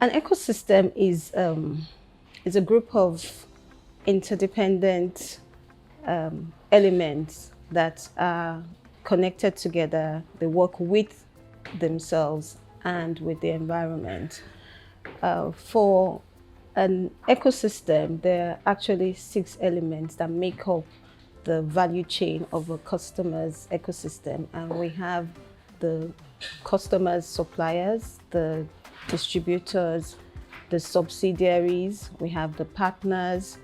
An ecosystem is a group of interdependent elements that are connected together. They work with themselves and with the environment. For an ecosystem, there are actually 6 elements that make up the value chain of a customer's ecosystem. And we have the customers, suppliers, the distributors, the subsidiaries, we have the partners,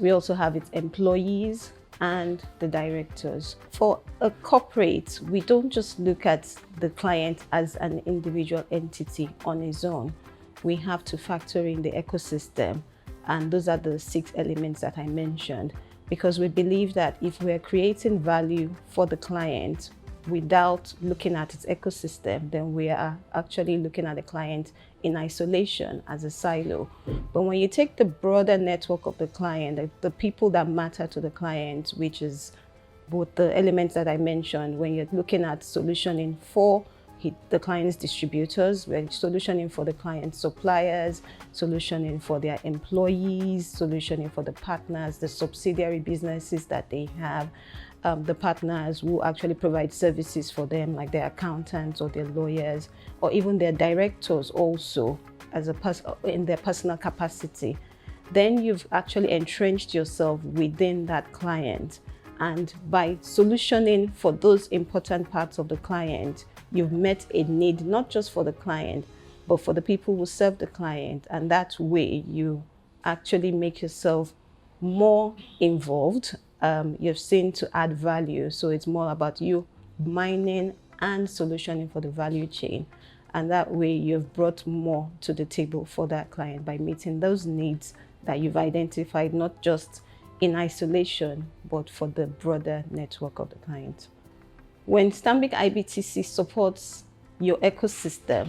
we also have its employees and the directors. For a corporate, we don't just look at the client as an individual entity on its own. We have to factor in the ecosystem, and those are the 6 elements that I mentioned, because we believe that if we're creating value for the client without looking at its ecosystem, then we are actually looking at the client in isolation as a silo. But when you take the broader network of the client, the people that matter to the client, which is both the elements that I mentioned, when you're looking at solutioning for the client's distributors, we're solutioning for the client's suppliers, solutioning for their employees, solutioning for the partners, the subsidiary businesses that they have, the partners who actually provide services for them, like their accountants or their lawyers, or even their directors also as in their personal capacity. Then you've actually entrenched yourself within that client. And by solutioning for those important parts of the client, you've met a need not just for the client, but for the people who serve the client. And that way you actually make yourself more involved. You've seen to add value. So it's more about you mining and solutioning for the value chain. And that way you've brought more to the table for that client by meeting those needs that you've identified, not just in isolation, but for the broader network of the client. When Stanbic IBTC supports your ecosystem,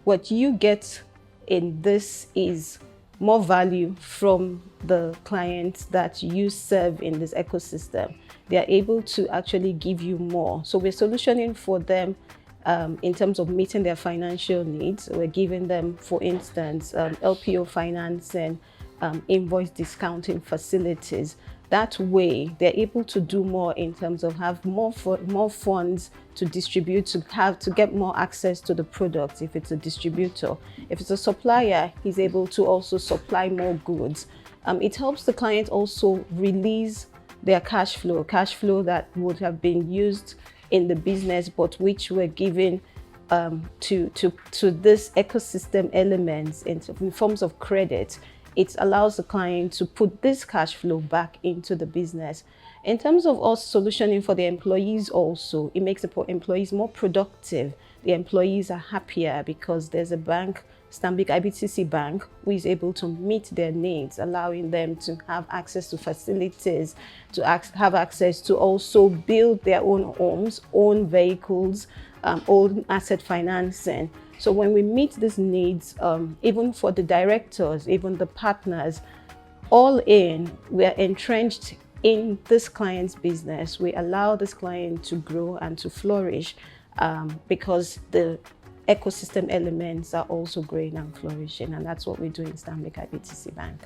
what you get in this is more value from the clients that you serve in this ecosystem. They are able to actually give you more. So we're solutioning for them in terms of meeting their financial needs. We're giving them, for instance, LPO financing, invoice discounting facilities. That way, they're able to do more in terms of have more funds to distribute, to get more access to the product if it's a distributor. If it's a supplier, he's able to also supply more goods. It helps the client also release their cash flow that would have been used in the business, but which were given to this ecosystem elements in forms of credit. It allows the client to put this cash flow back into the business. In terms of us solutioning for the employees also, it makes the employees more productive. The employees are happier because there's a bank, Stanbic IBTC Bank, who is able to meet their needs, allowing them to have access to facilities, to have access to also build their own homes, own vehicles, own asset financing. So when we meet these needs, even for the directors, even the partners, all in, we are entrenched in this client's business. We allow this client to grow and to flourish because the ecosystem elements are also growing and flourishing. And that's what we do in Stanbic IBTC Bank.